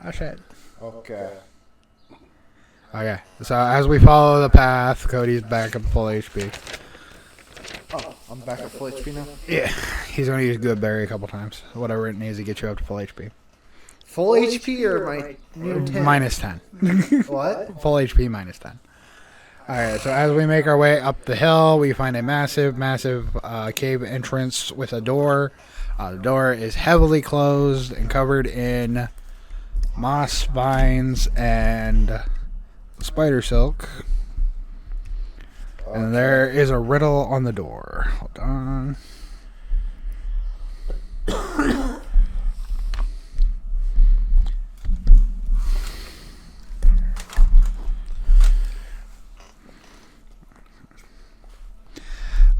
Oh, shit. Okay. Okay, so as we follow the path, Cody's back up full HP. Oh, I'm back at full HP now? Yeah, he's going to use Good Berry a couple times. Whatever it needs to get you up to full HP. Full HP or my new 10? Minus 10. What? Full HP minus 10. Alright, so as we make our way up the hill, we find a massive cave entrance with a door. The door is heavily closed and covered in moss, vines, and spider silk. And there is a riddle on the door. Hold on.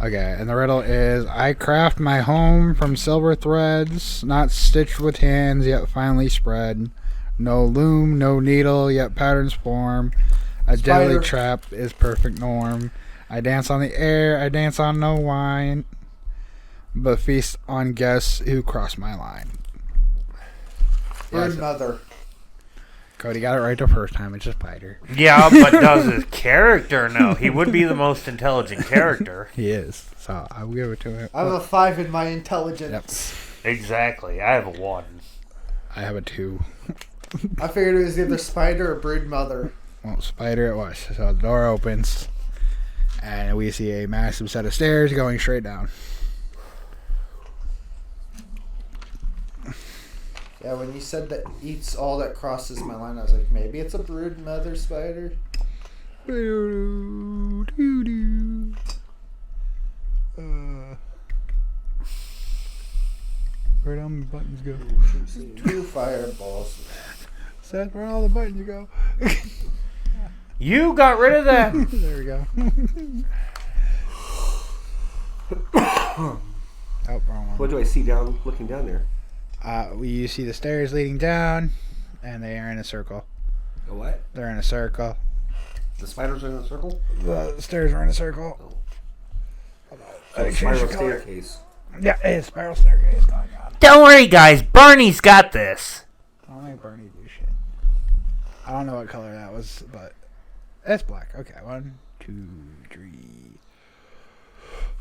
Okay, and the riddle is, I craft my home from silver threads, not stitched with hands, yet finely spread. No loom, no needle, yet patterns form. A deadly trap is perfect norm. I dance on the air, I dance on no wine, but feast on guests who cross my line. Bird mother. Cody got it right the first time, it's a spider. Yeah, but does his character know? He would be the most intelligent character. He is, so I'll give it to him. I have a 5 in my intelligence. Yep. Exactly. I have a 1. I have a 2. I figured it was either spider or brood mother. Well, spider it was. So the door opens, and we see a massive set of stairs going straight down. Yeah, when you said that eats all that crosses my line, I was like, maybe it's a brood mother spider. Where'd all my buttons go? 2 fireballs. Seth, where'd all the buttons go? You got rid of that. There we go. Oh, wrong one. What do I see down, looking down there? You see the stairs leading down, and they are in a circle. A what? They're in a circle. The spiders are in a circle? The stairs are in a circle. So a spiral staircase. Yeah, it's spiral staircase going on. Don't worry, guys. Barney's got this. I'll make Barney do shit. I don't know what color that was, but it's black. Okay, 1, 2, 3,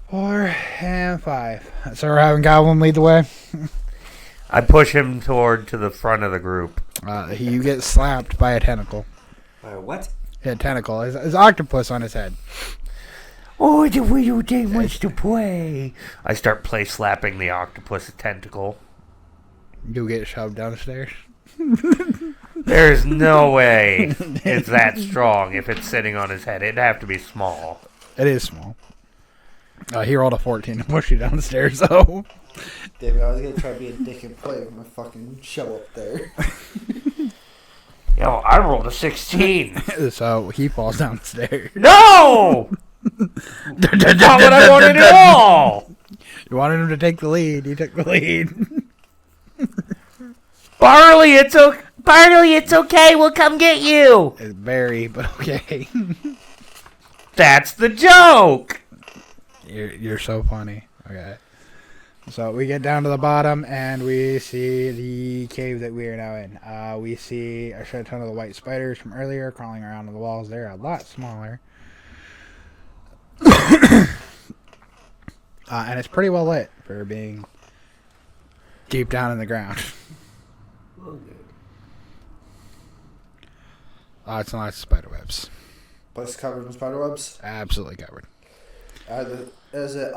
4, and 5. So we're having Goblin lead the way. I push him toward to the front of the group. You get slapped by a tentacle. By a what? A tentacle. His octopus on his head. Oh, the video game wants to play. I start play slapping the octopus tentacle. You get shoved downstairs. There's no way it's that strong if it's sitting on his head. It'd have to be small. It is small. He rolled a 14 to push you downstairs, though. David, I was going to try to be a dick and play with my fucking show up there. Yo, I rolled a 16. So he falls downstairs. No! That's not what I wanted at all! You wanted him to take the lead. He took the lead. Barley, it's okay. We'll come get you. It's Barry, but okay. That's the joke. You're so funny. Okay. So we get down to the bottom, and we see the cave that we are now in. We see a shit ton of the white spiders from earlier crawling around on the walls. They're a lot smaller. And it's pretty well lit for being deep down in the ground. Lots and lots of spider webs. Place covered in spider webs? Absolutely covered. Is it,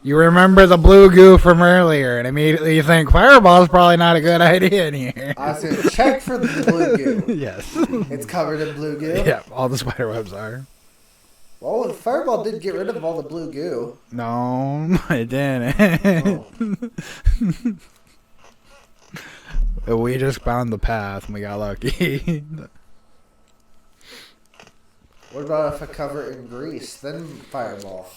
You remember the blue goo from earlier, and immediately you think fireball is probably not a good idea in here. I was going to check for the blue goo. Yes. It's covered in blue goo? Yeah, all the spider webs are. Well, the fireball did get rid of all the blue goo. No, it didn't. Oh. We just found the path and we got lucky. What about if I cover it in grease, then fireball?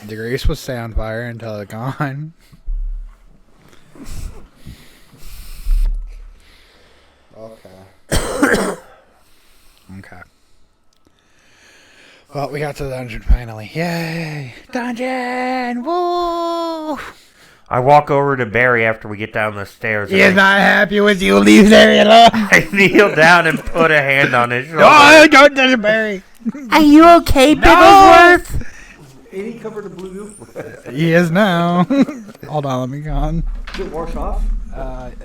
The grease will stay on fire until it's gone. Okay. Okay. Well, we got to the dungeon finally. Yay! Dungeon! Woo! I walk over to Barry after we get down the stairs. He is not happy with you. Leave Barry alone. I kneel down and put a hand on his shoulder. Oh, don't touch it, Barry. Are you okay, Bigglesworth? Ain't he covered in blue goo? He is now. Hold on, let me go on. Did it wash off?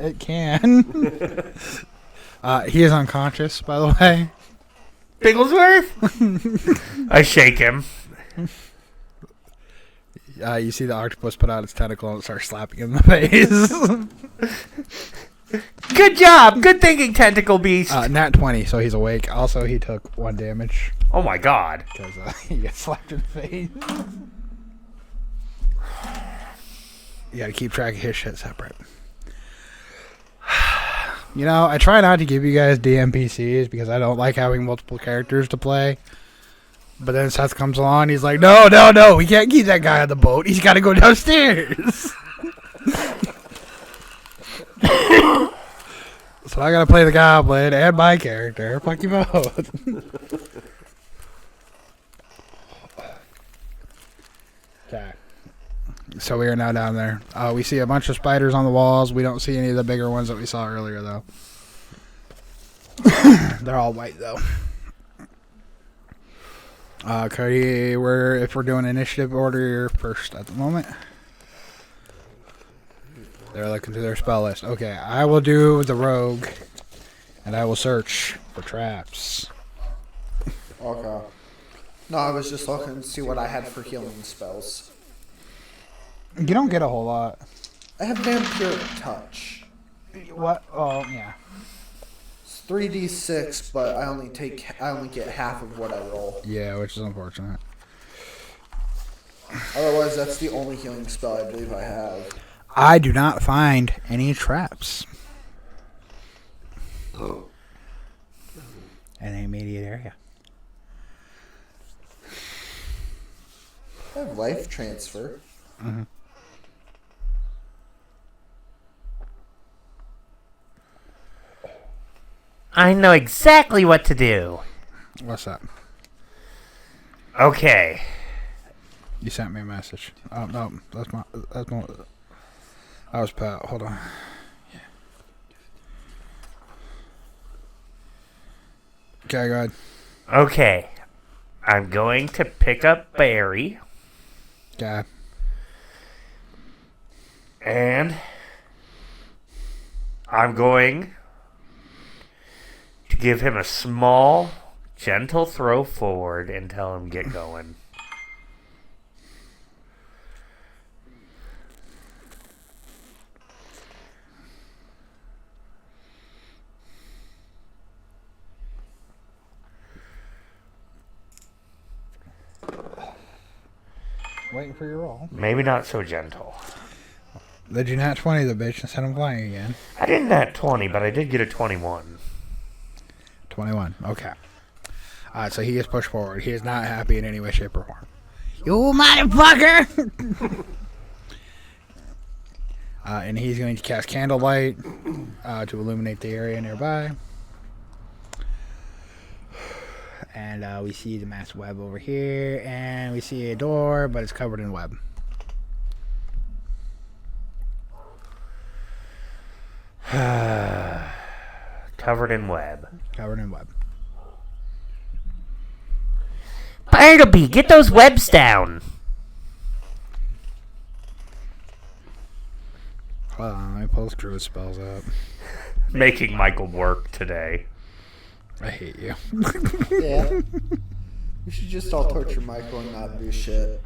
It can. He is unconscious, by the way. Bigglesworth? I shake him. You see the octopus put out its tentacle and start slapping him in the face. Good job. Good thinking, tentacle beast. Nat 20, so he's awake. Also, he took 1 damage Oh my god. because he got slapped in the face. You gotta keep track of his shit separate. You know, I try not to give you guys DMPCs because I don't like having multiple characters to play. But then Seth comes along, he's like, no, we can't keep that guy on the boat. He's got to go downstairs. So I got to play the goblin and my character. Fuck you both. Okay. So we are now down there. We see a bunch of spiders on the walls. We don't see any of the bigger ones that we saw earlier, though. They're all white, though. Cody, if we're doing initiative order, you're first at the moment. They're looking through their spell list. Okay, I will do the rogue, and I will search for traps. Okay. No, I was just looking to see what I had for healing spells. You don't get a whole lot. I have Vampiric Touch. What? Oh, yeah. It's 3d6, but I only get half of what I roll. Yeah, which is unfortunate. Otherwise, that's the only healing spell I believe I have. I do not find any traps Oh. in the immediate area. I have life transfer. Mm-hmm. I know exactly what to do. What's that? Okay. You sent me a message. Oh, no. That's my... I was Pat. Hold on. Yeah. Okay, go ahead. Okay. I'm going to pick up Barry. Okay. And I'm going to give him a small, gentle throw forward and tell him get going. Waiting for your roll. Maybe not so gentle. Did you not 20 the bitch and send him flying again? I didn't nat 20, but I did get a 21. 21. Okay. Alright, so he is pushed forward. He is not happy in any way, shape, or form. You motherfucker! And he's going to cast Candlelight to illuminate the area nearby. And we see the mass web over here, and we see a door, but it's covered in web. Covered in web. Covered in web. Bartleby, get those webs down! Hold on, let me pull Druid spells up. Making Michael work today. I hate you. Yeah. We should just all torture Michael and not do shit.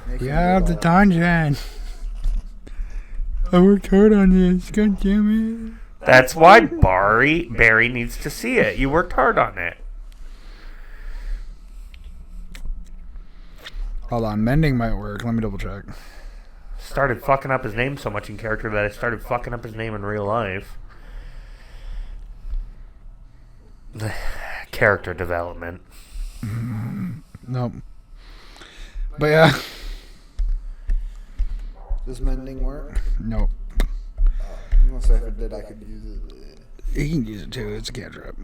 Make him Yeah, do the all- dungeon. I worked hard on this. God damn it. That's why Barry needs to see it. You worked hard on it. Hold on, mending might work. Let me double check. Started fucking up his name so much in character that I started fucking up his name in real life. Character development. Nope. But yeah. Does mending work? Nope. Unless if it did, I could use it. You can use it too. It's a cantrip.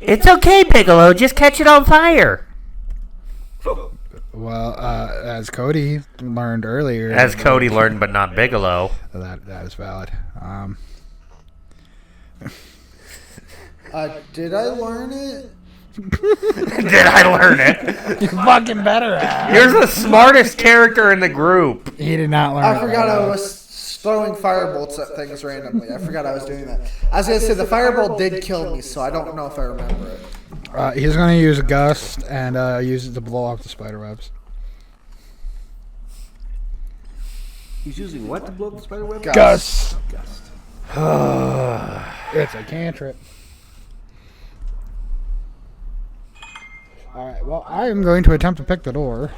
It's okay, Piccolo. Just catch it on fire. Well, as Cody learned earlier. As Cody learned, but not Bigelow. That is valid. Did I learn it? Did I learn it? You fucking better have. You're the smartest character in the group. He did not learn. I forgot I was throwing firebolts at things randomly. I forgot I was doing that. I was going to say the firebolt did kill me, so I don't know if I remember it. He's going to use a gust and use it to blow up the spider webs. He's using what to blow up the spider web? Gust. Gust. It's a cantrip. Alright, well, I am going to attempt to pick the door.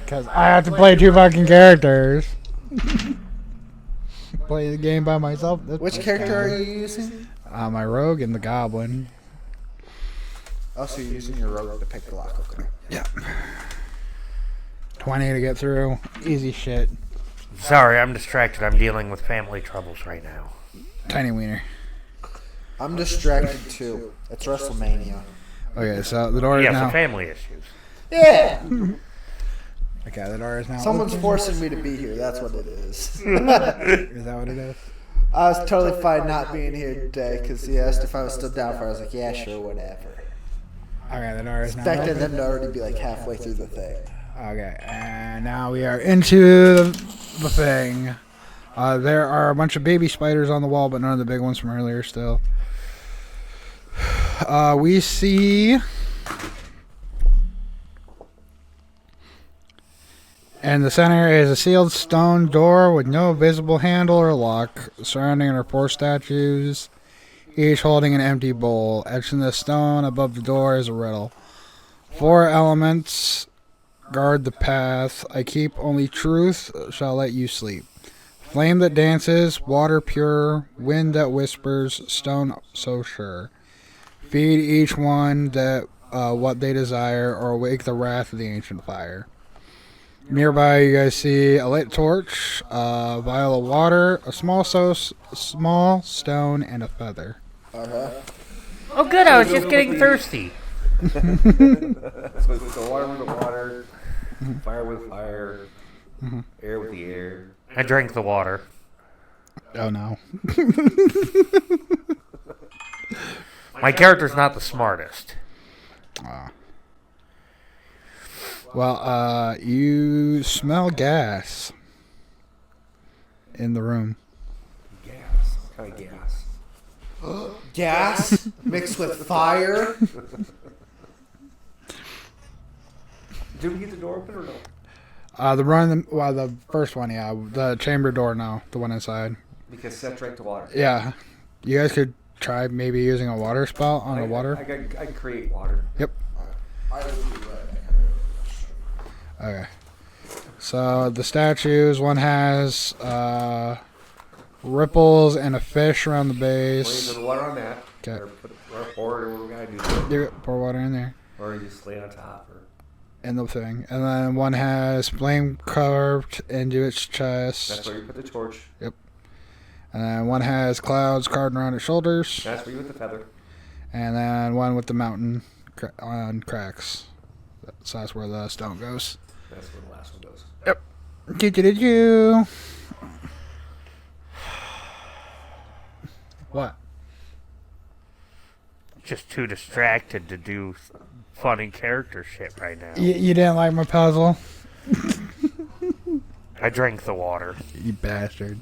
Because I have to play 2 fucking characters. Play the game by myself. Which character are you using? My rogue and the goblin. Oh, so you're using your rogue to pick the lock. Okay. Yeah. 20 to get through. Easy shit. Sorry, I'm distracted. I'm dealing with family troubles right now. Tiny wiener. I'm distracted too. It's WrestleMania. Okay, so the door is Yeah, now... for family issues. Yeah! Okay, the door is now Someone's open. forcing me to be here. That's what it is. Is that what it is? I was totally fine not being here today because he asked if I was still down for it. I was like, yeah, sure, whatever. Okay, the door is now Expected open. them to already be like halfway through the thing. Okay, and now we are into the thing. There are a bunch of baby spiders on the wall, but none of the big ones from earlier still. We see... In the center is a sealed stone door with no visible handle or lock. Surrounding it are 4 statues, each holding an empty bowl. Etched in the stone above the door is a riddle. 4 elements guard the path. I keep only truth, shall let you sleep. Flame that dances, water pure, wind that whispers, stone so sure. Feed each one that what they desire, or wake the wrath of the ancient fire. Nearby, you guys see a lit torch, a vial of water, a small stone, and a feather. Oh, good. I was just getting thirsty. So it's the water with the water, fire with fire, air with the air. I drank the water. Oh no. My character's not the smartest. Well, you smell gas in the room. Gas. What kind of gas? Gas mixed with fire. Did we get the door open or no? The first one, yeah. The chamber door, no. The one inside. Because Seth drank the water. Yeah. You guys could try maybe using a water spout on the water. I can create water. Yep. Okay. So the statues, one has ripples and a fish around the We're base. going to put water on that. Okay. Or pour it or what we're going to do. Pour water in there. Or just lay it on top. Or... In the thing. And then one has flame carved into its chest. That's where you put the torch. Yep. And then one has clouds carved around its shoulders. That's where you put the feather. And And then one with the mountain on cracks. So that's where the stone goes. that's where the last one goes. Yep. Do-do-do-do. What? Just too distracted to do funny character shit right now. You didn't like my puzzle? I drank the water. You bastard.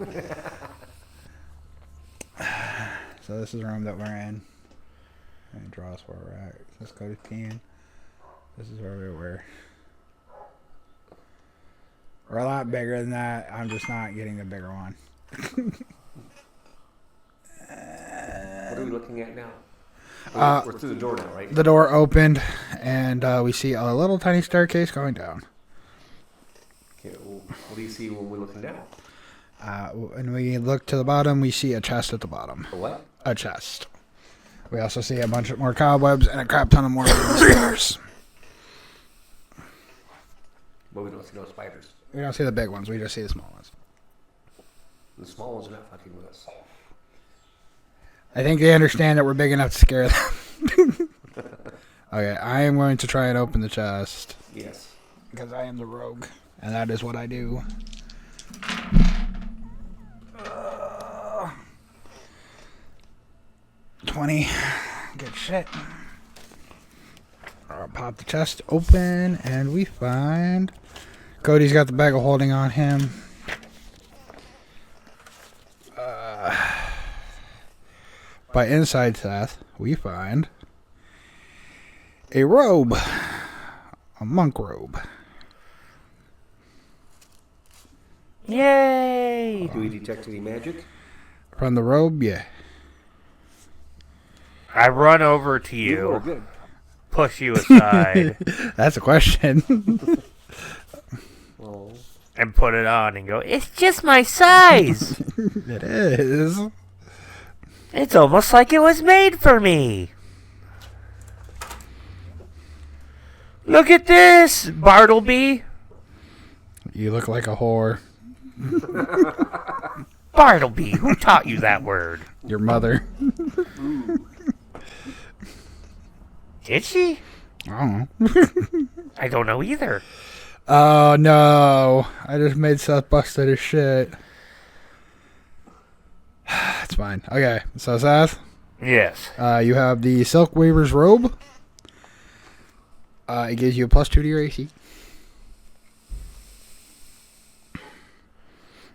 So this is the room that we're in. And draw us where we're at. Let's go to peeing. This is where we were. We're a lot bigger than that. I'm just not getting the bigger one. What are we looking at now? We're through the door now, right? The door opened, and we see a little tiny staircase going down. Okay, well, what do you see when we're looking down? When we look to the bottom, we see a chest at the bottom. A what? A chest. We also see a bunch of more cobwebs and a crap ton of more stairs. But we don't see no spiders. We don't see the big ones. We just see the small ones. The small ones are not fucking with us. I think they understand that we're big enough to scare them. Okay, I am going to try and open the chest. Yes. Because I am the rogue. And that is what I do. 20. Good shit. I'll pop the chest open, and we find... Cody's got the bag of holding on him. By inside Seth, we find... a robe. A monk robe. Yay! Do we detect any magic? From the robe, yeah. I run over to You are you, good. push you aside, That's a question. Oh. and put it on and go, it's just my size! It is. It's almost like it was made for me! Look at this, Bartleby! You look like a whore. Bartleby, who taught you that word? Your mother. Did she? I don't know. I don't know either. Oh, no. I just made Seth busted his shit. It's fine. Okay, so Seth, Yes. you have the Silk Weaver's robe. It gives you a +2 to your AC.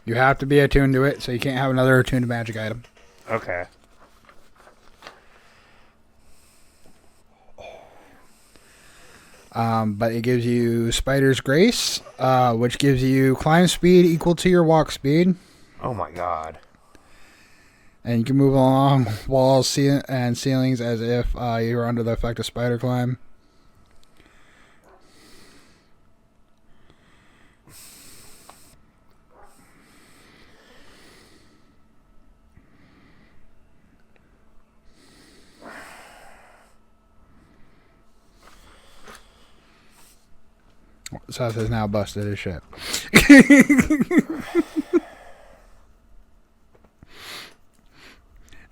You have to be attuned to it, so you can't have another attuned magic item. Okay. But it gives you Spider's Grace, which gives you climb speed equal to your walk speed. Oh my god. And you can move along walls and ceilings as if you were under the effect of spider climb. Seth has now busted his shit.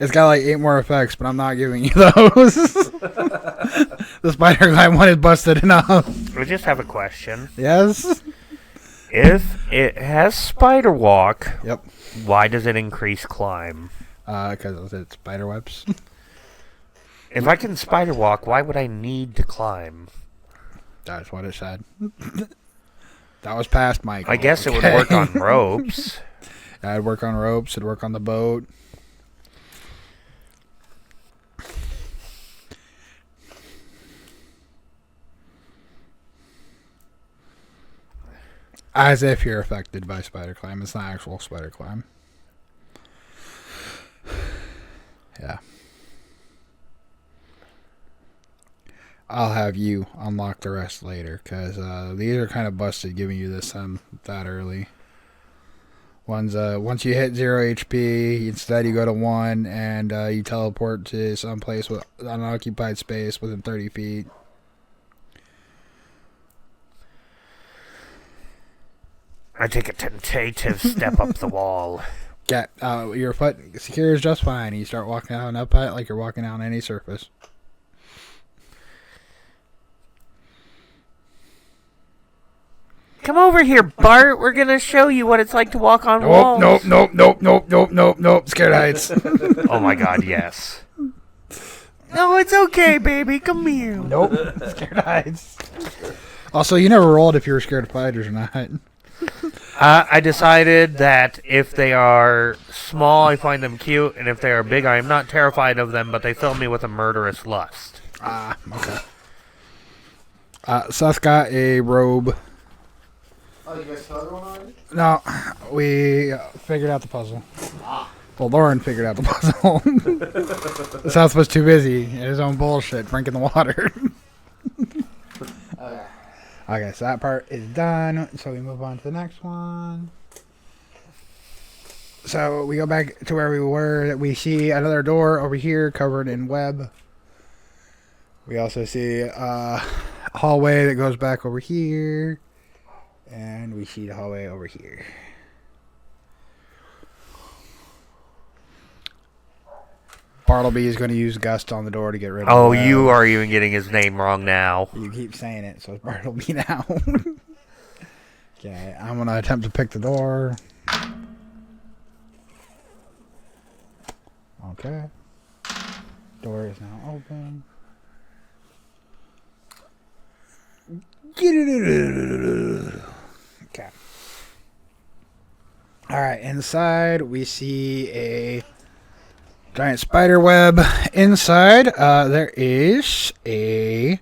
It's got like 8 more effects, but I'm not giving you those. The spider climb one is busted enough. We just have a question. Yes? If it has spider walk, Yep. why does it increase climb? Because it's spider webs. If I can spider walk, why would I need to climb? That's what it said. That was past Mike. I guess it would work on ropes. It'd work on ropes. It'd work on the boat. As if you're affected by spider climb. It's not actual spider climb. Yeah. I'll have you unlock the rest later, because these are kind of busted giving you this that early. Once you hit 0 HP, instead you go to 1, and you teleport to some place with unoccupied space within 30 feet. I take a tentative step up the wall. Yeah, your foot secures just fine. You start walking down up it like you're walking down any surface. Come over here, Bart. We're gonna show you what it's like to walk on walls. Nope. Scared heights. Oh my god, yes. No, it's okay, baby. Come here. Nope. Scared heights. Also, you never rolled if you were scared of spiders or not. I decided that if they are small, I find them cute, and if they are big, I am not terrified of them, but they fill me with a murderous lust. Okay. Seth got a robe. Oh, you guys found one already? No, we figured out the puzzle. Well, Lauren figured out the puzzle. Seth was too busy in his own bullshit drinking the water. Okay. Okay, so that part is done. So we move on to the next one. So we go back to where we were. We see another door over here covered in web. We also see a hallway that goes back over here. And we see the hallway over here. Bartleby is going to use Gust on the door to get rid of Oh, the web. you are even getting his name wrong now. You keep saying it, so it's Bartleby now. Okay, I'm going to attempt to pick the door. Okay. Door is now open. Okay. Alright, inside we see a giant spider web. Inside, there is a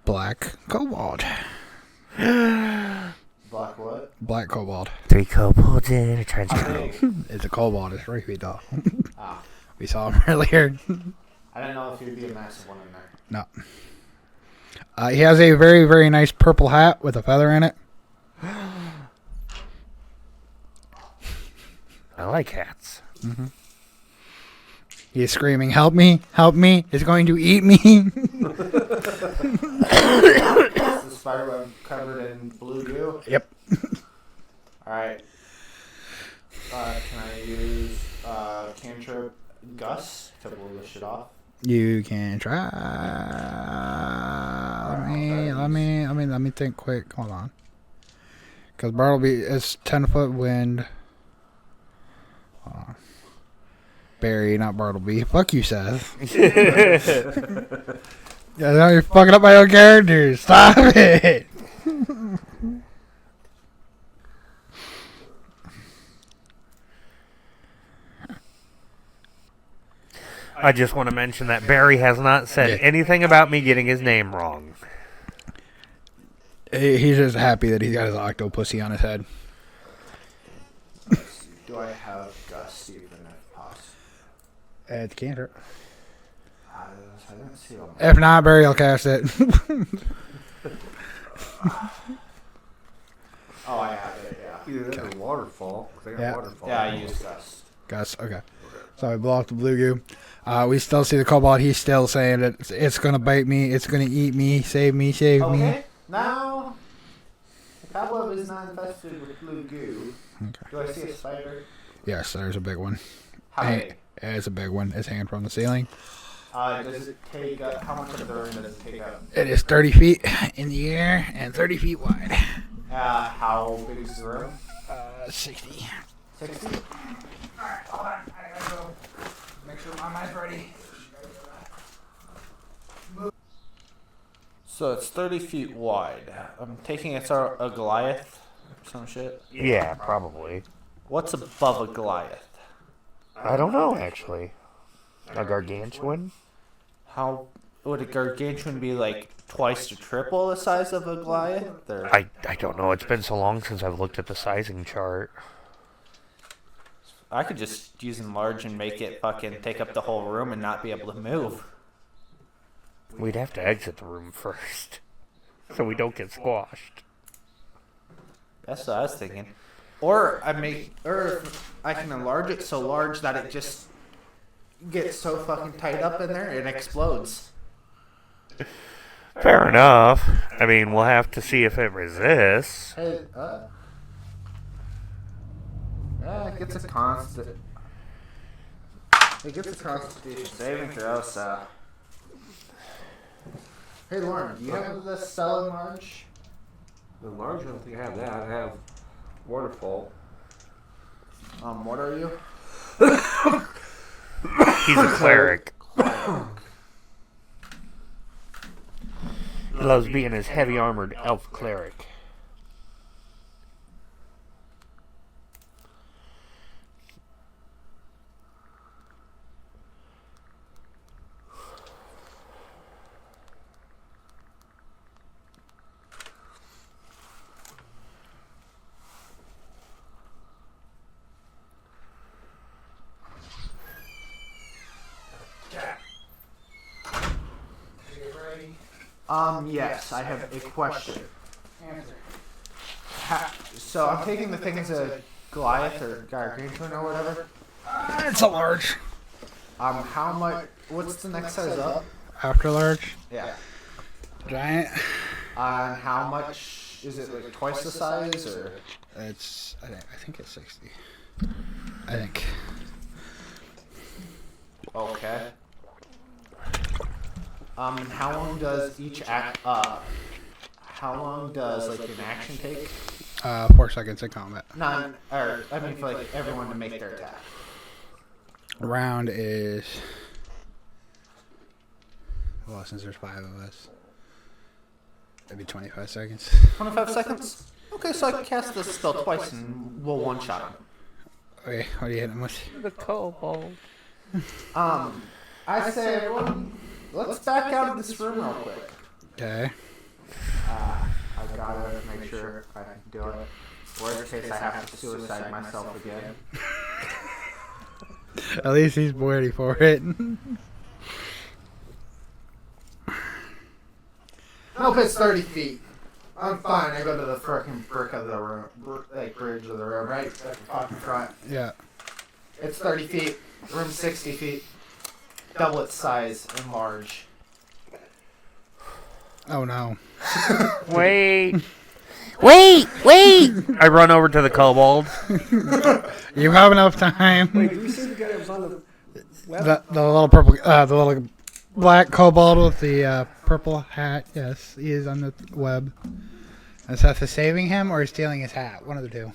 black kobold. Black what? Black kobold. 3 kobolds in a trench coat. It's a kobold. It's Ricky doll. Ah. We saw him earlier. I didn't know if you'd be a massive one in there. No. He has a very, very nice purple hat with a feather in it. I like hats. Mm-hmm. He's screaming, "Help me! Help me! It's going to eat me!" Is the spider web covered in blue goo? Yep. Alright. Can I use cantrip Gus to blow this shit off? You can try. Let me think quick. Hold on. Because Bartleby is 10-foot wind. Hold on. Barry, not Bartleby. Fuck you, Seth. Yeah, now you're fucking up my own characters. Stop it. I just want to mention that Barry has not said anything about me getting his name wrong. He's just happy that he's got his octopussy on his head. Do I have Gus even if possible? It's cantrip. I didn't see it on If not, Barry will cast it. Oh, I have it, yeah. Either that or waterfall. 'Cause they got Yeah. waterfall. Yeah, I used Gus. Gus, okay. So I blow off the blue goo. We still see the kobold. He's still saying that it's going to bite me. It's going to eat me. Save me. Save me. Okay, now the cobweb is not infested with blue goo. Okay. Do I see a spider? Yes, there's a big one. How big? It's a big one. It's hanging from the ceiling. Does it take up, how much of the room does it take up? It is 30 feet in the air and 30 feet wide. How big is the room? 60. 60? Alright, hold on. I gotta go make sure my mind's ready. So it's 30 feet wide. I'm taking it's a Goliath or some shit. Yeah, probably. What's above a Goliath? I don't know, actually. A gargantuan? How would a gargantuan be like twice to triple the size of a Goliath? Or? I don't know. It's been so long since I've looked at the sizing chart. I could just use enlarge and make it fucking take up the whole room and not be able to move. We'd have to exit the room first, so we don't get squashed. That's what I was thinking. Or I can enlarge it so large that it just gets so fucking tight up in there it explodes. Fair enough. I mean, we'll have to see if it resists. Hey, it gets a constant. It gets a constitution saving throw, so. Hey Lauren, do you have the spell enlarge? The large, I don't think I have that. I have waterfall. What are you? He's a cleric. He loves being his heavy armored elf cleric. Yes, I have a question. So I'm taking the thing as a Goliath or Gargantuan or whatever. It's a large. How much? What's the next size up? After large. Yeah. Giant. How much is it? Like twice the size, or? It's. I think it's 60. I think. Okay. How long does each act? How long does like an action take? 4 seconds in combat. I mean for like everyone to make their attack. Round is. Well, since there's 5 of us, it'd be 25 seconds. 25 seconds. Okay, so I can cast this spell twice and we'll one-shot him. Okay, what are you hitting him with? The kobold. I say everyone, let's back out of this room real quick. Okay. I gotta make sure I can do it. Worst case, I have to suicide myself again. At least he's ready for it. Nope, it's 30 feet. I'm fine. I go to the frickin' brick of the room, bridge of the room, right? At the fucking front. Yeah. It's 30 feet. Room's 60 feet. Double its size and large. Oh no. Wait. Wait! I run over to the kobold. You have enough time. Wait, did we see the guy that was on the web? The little purple, the little black kobold with the purple hat. Yes, he is on the web. Is that for saving him or stealing his hat? One of the two.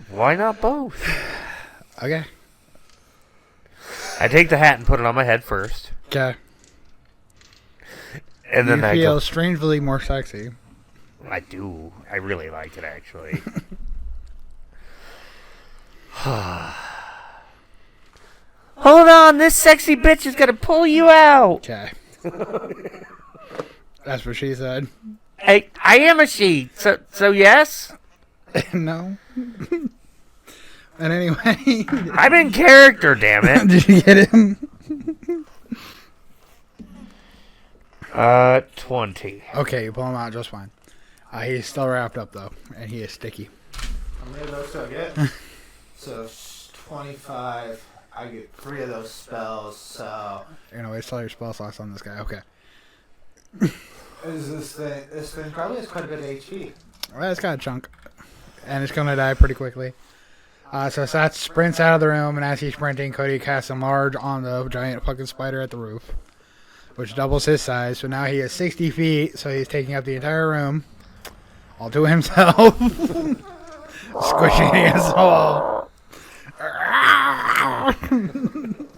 Why not both? Okay. I take the hat and put it on my head first. Okay. And then you I feel go. strangely more sexy. I do. I really like it, actually. Hold on, this sexy bitch is gonna pull you out. Okay. That's what she said. I am a she. So yes. No. And anyway. I'm in character, damn it. Did you get him? 20. Okay, you pull him out just fine. He's still wrapped up though, and he is sticky. How many of those do I get? So 25. I get 3 of those spells. So You're gonna waste all your spell slots on this guy. Okay. is this thing? This thing probably has quite a bit of HP. Well, it's got a chunk, and it's gonna die pretty quickly. So Sat sprints out of the room, and as he's sprinting, Cody casts a large on the giant fucking spider at the roof, which doubles his size. So now he is 60 feet, so he's taking up the entire room, all to himself, squishing against the wall.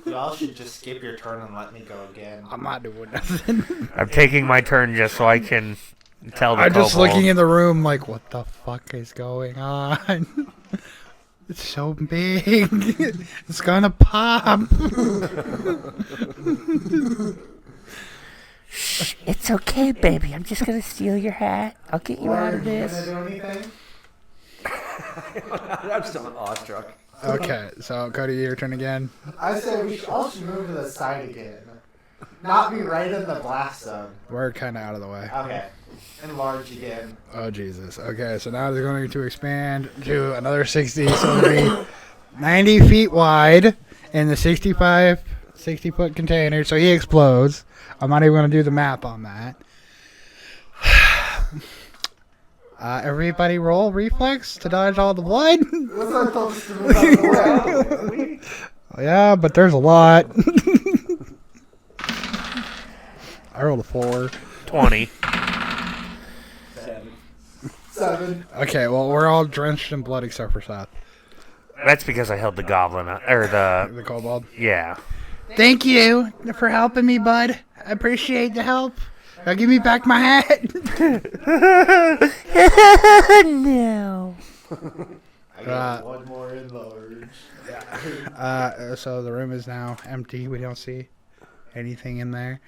Y'all should just skip your turn and let me go again. I'm not doing nothing. I'm taking my turn just so I can tell the I'm just kobold. looking in the room like, what the fuck is going on? It's so big. It's gonna pop. Shh, it's okay, baby. I'm just gonna steal your hat. I'll get you out of this. Gonna do anything? I'm still awestruck. Okay, so Cody, your turn again. I say we all should move to the side again. Not be right in the blast zone. We're kind of out of the way. Okay. Enlarge again. Oh, Jesus. Okay, so now they're going to expand to another 60, so it'll be 90 feet wide in the 60-foot container, so he explodes. I'm not even going to do the math on that. Everybody roll reflex to dodge all the blood. That's what I told us to move out of the way. Yeah, but there's a lot. I rolled a 4. 20. 7. Okay, well, we're all drenched in blood except for Seth. That's because I held the goblin, or The kobold. yeah. Thank you for helping me, bud. I appreciate the help. Now give me back my hat. No. I got one more enlarge. So the room is now empty. We don't see anything in there.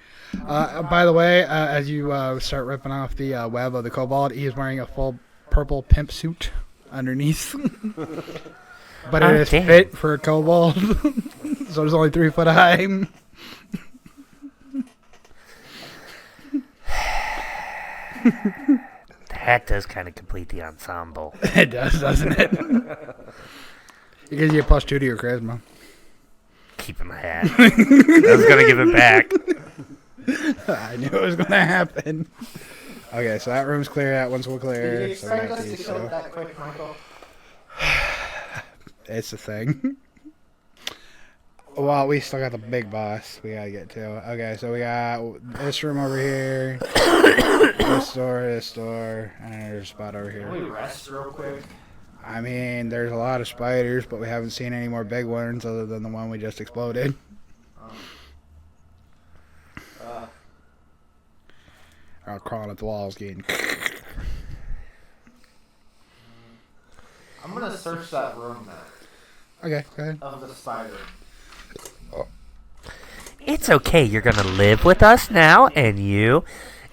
By the way, as you start ripping off the web of the kobold, he is wearing a full purple pimp suit underneath. But it is fit for a kobold. So it's only 3 foot high. The hat does kind of complete the ensemble. It does, doesn't it? It gives you a +2 to your charisma. Keeping the hat. I was gonna give it back. I knew it was going to happen. Okay, so that room's clear. That one's clear. Did you So we expect got us to these, kill so it that quick, Michael? it's a thing. Well, we still got the big boss we gotta get to. Okay, so we got this room over here, this door, and there's a spot over Can we here. rest real quick? I mean, there's a lot of spiders, but we haven't seen any more big ones other than the one we just exploded. Or crawling at the walls, getting. I'm gonna search that room now Okay, go ahead. of the spider. It's okay. You're gonna live with us now, and you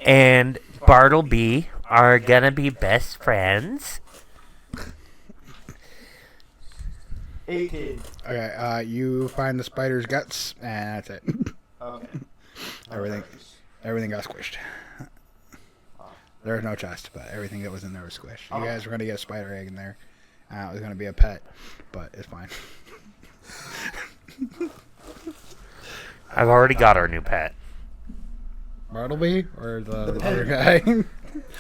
and Bartleby are gonna be best friends. 18. Okay, you find the spider's guts, and that's it. Okay. Everything got squished. There was no chest, but everything that was in there was squished. You guys were going to get a spider egg in there. It was going to be a pet, but it's fine. I've already got our new pet, Bartleby? Or the other guy?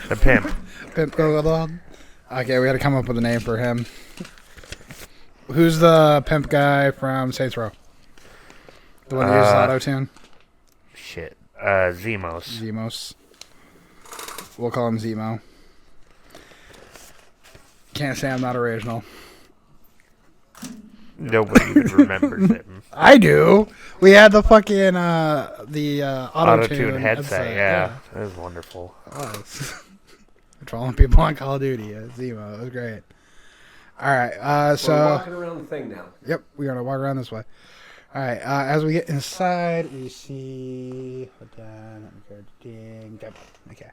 the pimp. Pimp Gogodog? Okay, we got to come up with a name for him. Who's the pimp guy from Saints Row? The one who uses auto-tune? Shit. Zemos. Zemos. We'll call him Zemo. Can't say I'm not original. Nobody even remembers him. I do. We had the fucking Auto-tune headset, yeah. That was wonderful. It was. Trolling people on Call of Duty. Zemo. It was great. All right. We're So. walking around the thing now. Yep. We're gonna walk around this way. All right. As we get inside, we see. Okay.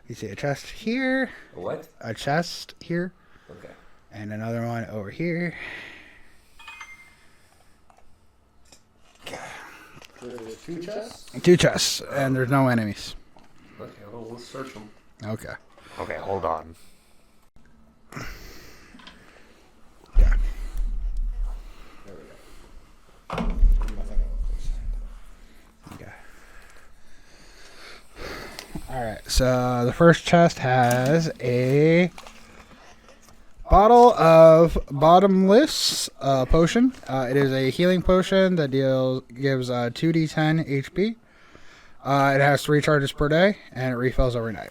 You see a chest here. A what? A chest here. Okay. And another one over here. There's 2 chests? 2 chests, and there's no enemies. Okay, well, let's search them. Okay. Okay, hold on. Yeah. There we go. Okay. Alright, so the first chest has a bottle of bottomless potion. It is a healing potion that gives 2d10 HP. It has 3 charges per day, and it refills overnight.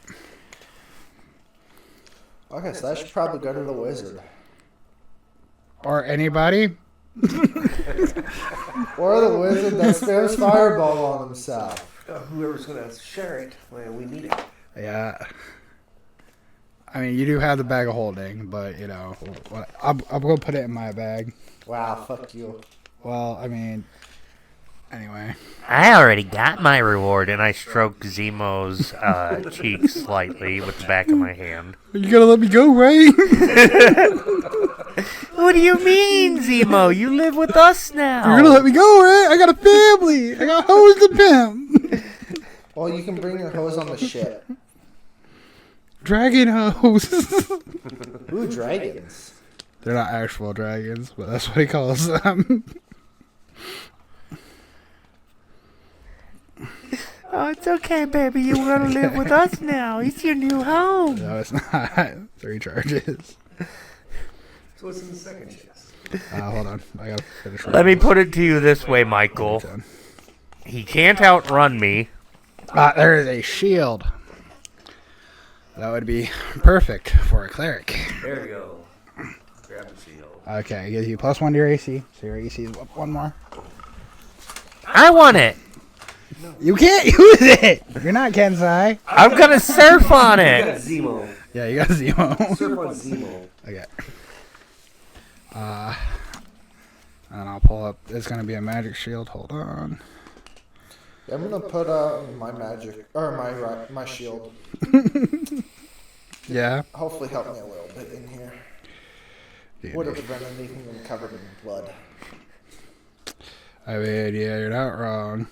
Okay, so that should probably go to the wizard. Or anybody. Or the wizard that spams fireball on himself. Whoever's going to share it, well, we need it. Yeah. I mean, you do have the bag of holding, but, you know, I'm going to put it in my bag. Wow, fuck you. Well, I mean, anyway. I already got my reward, and I stroked Zemo's cheek slightly with the back of my hand. You gotta let me go, right? What do you mean, Zemo? You live with us now. You're gonna let me go, right? I got a family. I got hoes to pimp. Well, you can bring your hose on the ship. Dragon hoes. Ooh, dragons. They're not actual dragons, but that's what he calls them. Oh, it's okay, baby. You're gonna live with us now. It's your new home. No, it's not. 3 charges. So what's in the second chest? Hold on. I gotta finish. Let me put it to you this way, Michael. He can't outrun me. There is a shield. That would be perfect for a cleric. There we go. Grab the shield. Okay, it gives you +1 to your AC. So your AC is up 1 more. I want it. You can't use it! You're not Kensai. I'm gonna surf on You got it. Zemo. Yeah, you got Zemo. Surf on Zemo. Okay. And I'll pull up. It's gonna be a magic shield. Hold on. I'm gonna put my magic or my shield. Yeah. Hopefully, help me a little bit in here. Would have prevented me from being covered in blood. I mean, yeah, you're not wrong.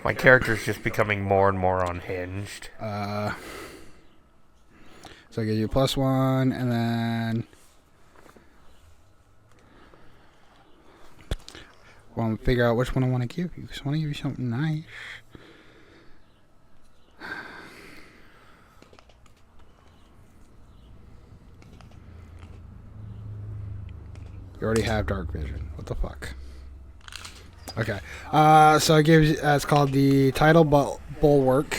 My character's just becoming more and more unhinged. So I give you +1, and then well, figure out which one I want to give you. 'Cause I want to give you something nice. You already have dark vision. What the fuck? Okay. So it gives. It's called the Tidal Bulwark.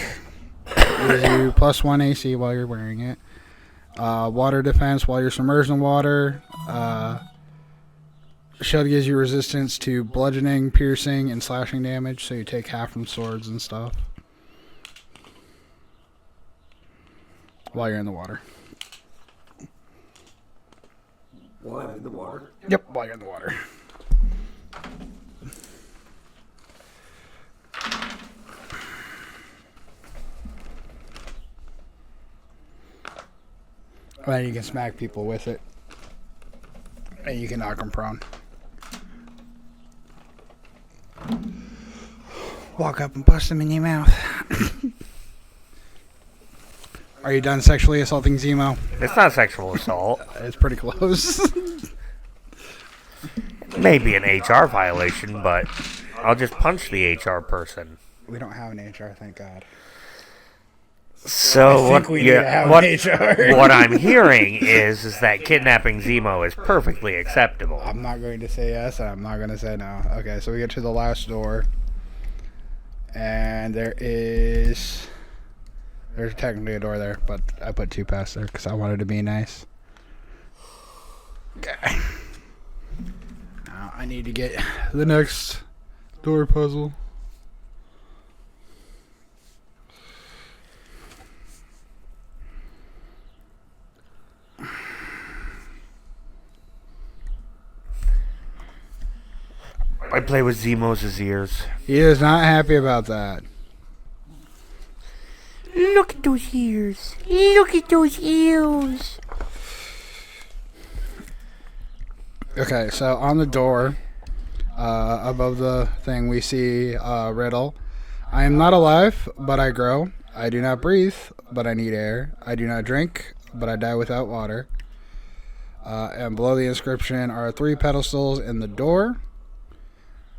It gives you +1 AC while you're wearing it. Water defense while you're submerged in water. Shield gives you resistance to bludgeoning, piercing, and slashing damage, so you take half from swords and stuff while you're in the water. While I'm in the water? Yep, while you're in the water. Then you can smack people with it. And you can knock them prone. Walk up and bust them in your mouth. Are you done sexually assaulting Zemo? It's not sexual assault. It's pretty close. Maybe an HR violation, but I'll just punch the HR person. We don't have an HR, thank God. So I think we need to have an HR. What I'm hearing is that kidnapping Zemo is perfectly acceptable. I'm not going to say yes, and I'm not going to say no. Okay, so we get to the last door. And there's technically a door there, but I put 2 past there because I wanted to be nice. Okay. Now I need to get the next door puzzle. I play with Zemo's ears. He is not happy about that. Look at those ears. Look at those ears. Okay, so on the door, above the thing, we see riddle. I am not alive, but I grow. I do not breathe, but I need air. I do not drink, but I die without water. And below the inscription are 3 pedestals in the door.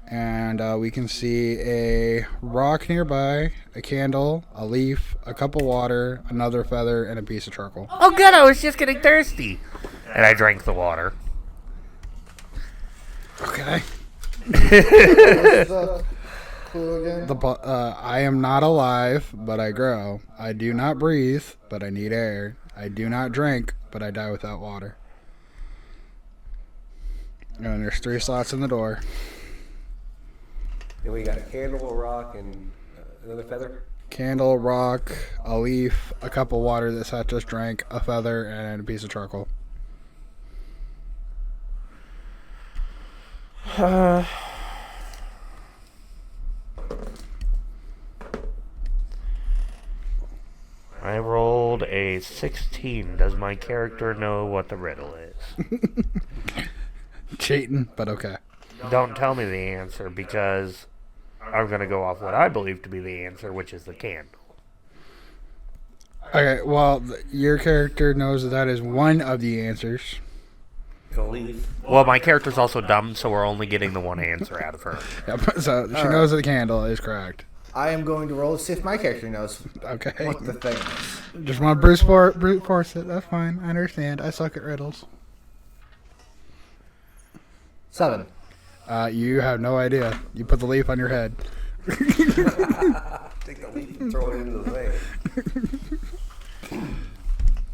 And we can see a rock nearby, a candle, a leaf, a cup of water, another feather, and a piece of charcoal. Oh good, I was just getting thirsty. And I drank the water. Okay. What's the clue again? I am not alive, but I grow. I do not breathe, but I need air. I do not drink, but I die without water. And there's 3 slots in the door. And we got a candle, a rock, and another feather. Candle, rock, a leaf, a cup of water that Seth just drank, a feather, and a piece of charcoal. I rolled a 16. Does my character know what the riddle is? Cheating, but okay. Don't tell me the answer because I'm going to go off what I believe to be the answer, which is the candle. Okay, well, your character knows that is one of the answers. And a leaf. Well, my character's also dumb, so we're only getting the one answer out of her. Yep, so she knows that the candle is correct. I am going to roll to see if my character knows Okay. what the thing is. Just want to brute force it. That's fine. I understand. I suck at riddles. 7. You have no idea. You put the leaf on your head. Take the leaf and throw it into the thing.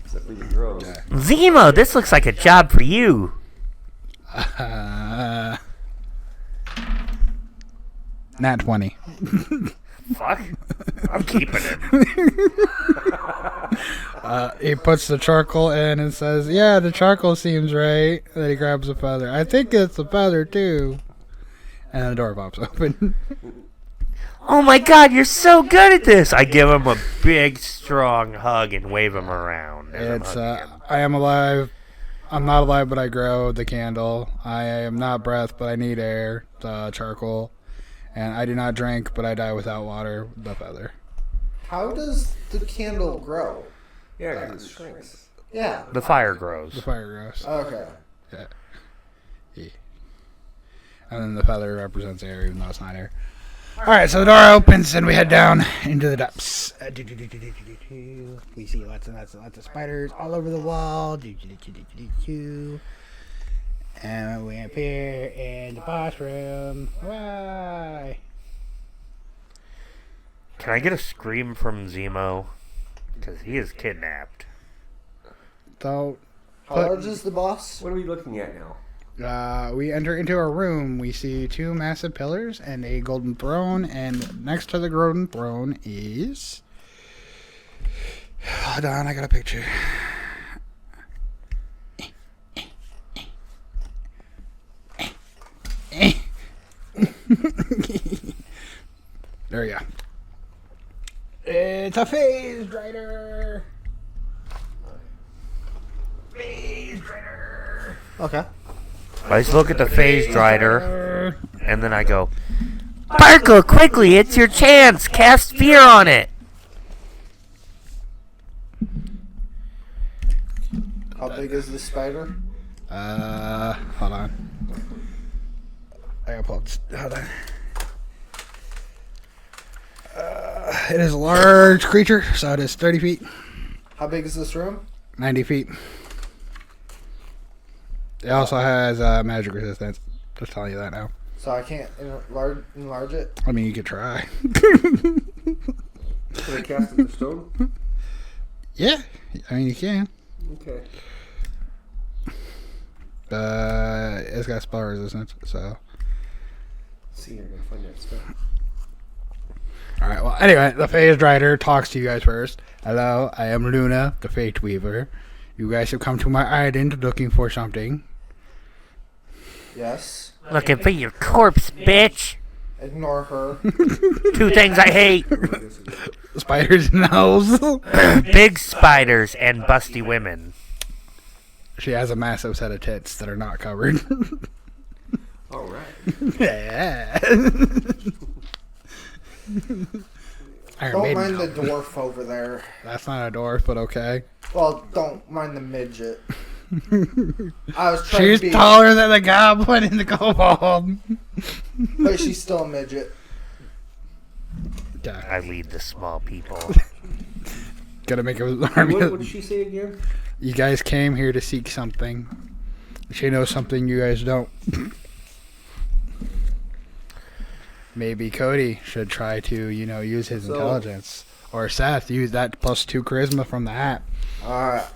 Except leave it grows. Okay. Zemo, this looks like a job for you. Nat 20. Fuck. I'm keeping it. He puts the charcoal in and says, yeah, the charcoal seems right. Then he grabs a feather. I think it's a feather, too. And the door pops open. Oh my god, you're so good at this! I give him a big, strong hug and wave him around. It's, I am alive. I'm not alive, but I grow. The candle. I am not breath, but I need air. The charcoal. And I do not drink, but I die without water. The feather. How does the candle grow? Yeah, because it shrinks. Yeah. The fire grows. The fire grows. Okay. Yeah. Yeah. And then the feather represents air, even though it's not air. Alright, so the door opens and we head down into the depths. We see lots and lots of spiders all over the wall. And we appear in the boss room. Why? Can I get a scream from Zemo? Because he is kidnapped. So, How large is the boss? What are we looking at now? we enter into a room. We see two massive pillars and a golden throne. And next to the golden throne is... Hold on, I got a picture. There we go. It's a phase rider. Phase rider. Okay. I just look at the phase rider, and then I go, Sparkle, quickly, it's your chance. Cast fear on it. How big is this spider? Hold on. I gotta pull up. Hold on. It is a large creature, so it is 30 feet, How big is this room? 90 feet. It also has magic resistance. Just telling you that now. So I can't enlarge it? I mean, you could try. Can I cast it to stone? Yeah, I mean, you can. Okay. It's got spell resistance, so. Let's see, I'm gonna find that stuff. Alright, well, anyway, the phased rider talks to you guys first. Hello, I am Luna, the Fate Weaver. You guys have come to my island looking for something. Yes. Looking for your corpse, bitch. Ignore her. 2 things I hate. Spiders and owls. Big spiders and busty women. She has a massive set of tits that are not covered. Alright. Yeah. Iron Don't Maiden. mind the dwarf over there. That's not a dwarf, but okay. Well, don't mind the midget. I was trying She's to be... taller than the goblin in the kobold. But she's still a midget. I lead the small people. Gotta make an What army. did she say again? You guys came here to seek something. She knows something you guys don't. Maybe Cody should try to, use his intelligence. Or Seth, use that +2 charisma from the hat. Alright.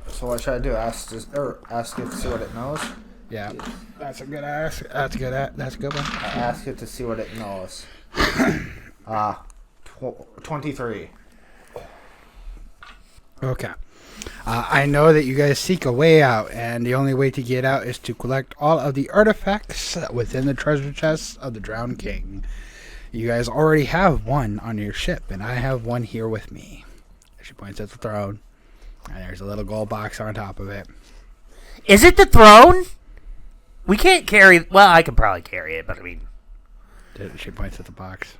So what should I do? Ask it to see what it knows? Yeah. That's a good ask. That's a good one. Ask it to see what it knows. 23. Okay. I know that you guys seek a way out, and the only way to get out is to collect all of the artifacts within the treasure chests of the Drowned King. You guys already have one on your ship, and I have one here with me. She points at the throne, and there's a little gold box on top of it. Is it the throne? We can't carry... Well, I can probably carry it, but I mean... She points at the box.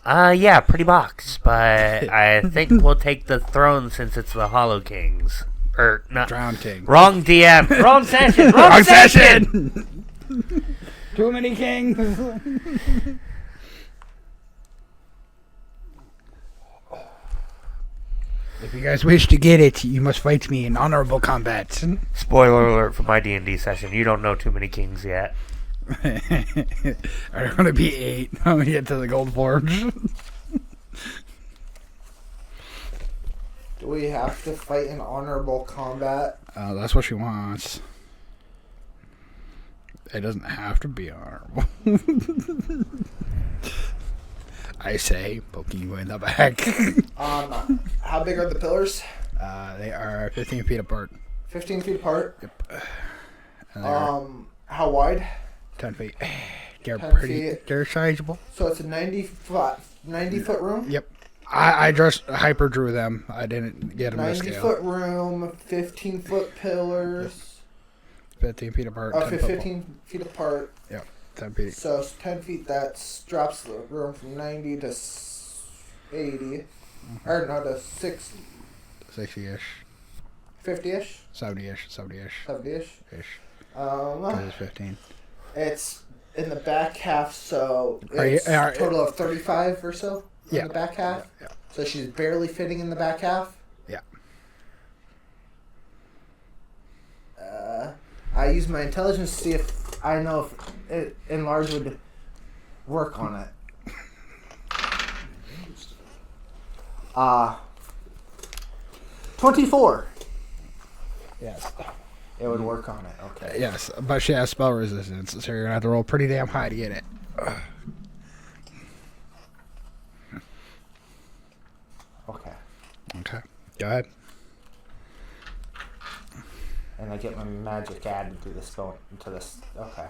Yeah, pretty box. But I think we'll take the throne since it's the Hollow King's. Or, not... Drowned King. Wrong DM. Wrong session. Wrong session. Too many kings. If you guys wish to get it, you must fight me in honorable combat. Spoiler alert for my D&D session. You don't know too many kings yet. I'm going to be 8. I'm going to get to the gold forge. Do we have to fight in honorable combat? That's what she wants. It doesn't have to be honorable. I say, poking you in the back. How big are the pillars? They are 15 feet apart. 15 feet apart? Yep. And they're How wide? 10 feet. They're 10 pretty. feet. They're sizable. So it's a 90 foot room? Yep. I just hyper drew them. I didn't get them to 90 scale. foot room, 15 foot pillars. 15 feet apart. Oh, 10 foot 15 feet apart. Yep. 10 feet. So it's 10 feet, that drops the room from 90 to 80. Or no, to 60. 60-ish. 50-ish? 70-ish. 70-ish. 70-ish? Ish. Because it's 15. It's in the back half, so Are you- it's are- a total of 35 or so in Yeah. the back half. Yeah. So she's barely fitting in the back half. Yeah. I use my intelligence to see if I know if enlarge would work on it. 24. Yes. It would work on it. Okay. Yes, but she has spell resistance, so you're gonna have to roll pretty damn high to get it. Okay. Okay. Go ahead. And I get my magic added to the spell into this. Okay.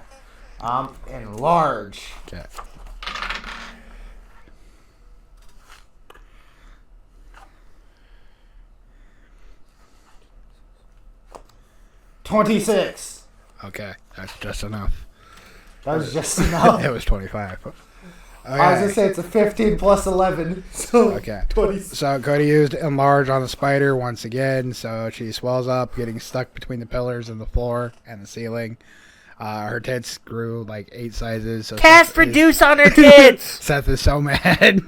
Enlarge. Okay. $26. Okay, that's just enough. That was just enough. It was 25. Okay. I was gonna say it's a 15 plus 11, so Okay. 20. So Cody used enlarge on the spider once again, so she swells up, getting stuck between the pillars and the floor and the ceiling. Her tits grew like 8 sizes. So Cast Seth reduce on her tits! Seth is so mad.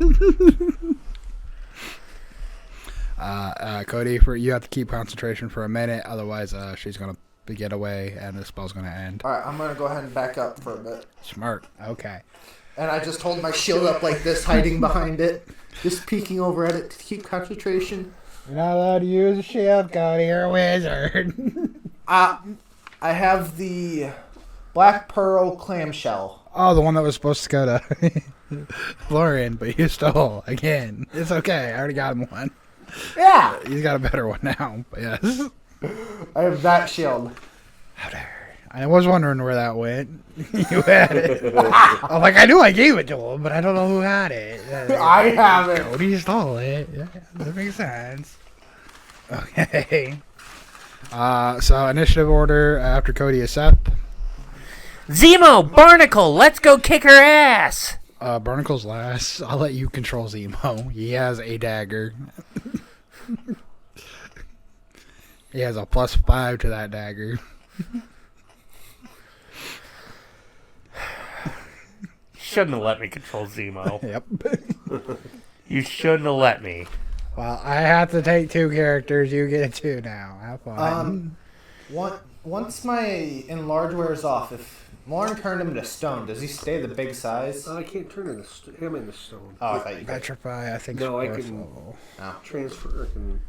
Cody, you have to keep concentration for a minute, otherwise she's gonna get away and the spell's gonna end. Alright, I'm gonna go ahead and back up for a bit. Smart. Okay. And I just hold my shield up like this, hiding behind it, just peeking over at it to keep concentration. You're not allowed to use a shield, Cody. You're a wizard. I have the Black Pearl clamshell. Oh, the one that was supposed to go to Florian, but you stole again. It's okay. I already got him one. Yeah! He's got a better one now. But yes. I have that shield. How dare. I was wondering where that went. You had it. I'm like, I knew I gave it to him, but I don't know who had it. I have it. Cody stole it. Yeah, that makes sense. Okay. So initiative order after Cody is Seth. Zemo, Barnacle, let's go kick her ass! Barnacle's last. I'll let you control Zemo. He has a dagger. He has a +5 to that dagger. Shouldn't have let me control Zemo. Yep. You shouldn't have let me. Well, I have to take 2 characters. You get 2 now. Have fun. Once my enlarge wears off, if Lauren turned him to stone, does he stay the big size? I can't turn him into stone. Oh, I thought you could. Petrify, I think. No, I fourth can level. transfer. I can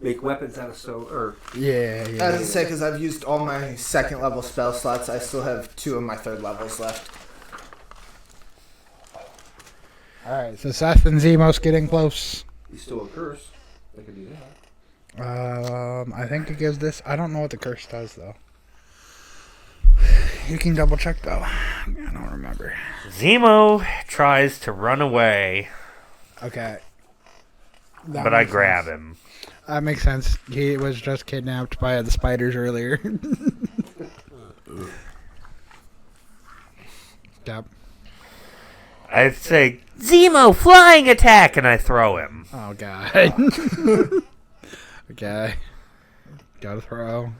make weapons out of stone. Or Yeah. As I say, because I've used all my 2nd level spell slots, I still have 2 of my 3rd levels left. Alright, so Seth and Zemo's getting close. he's still a curse. I could do that. I think it gives this. I don't know what the curse does, though. You can double check, though. I don't remember. Zemo tries to run away, Okay. but I grab him. That makes sense. He was just kidnapped by the spiders earlier. Yep. I say, Zemo, flying attack, and I throw him. Oh, God. Okay. Gotta throw.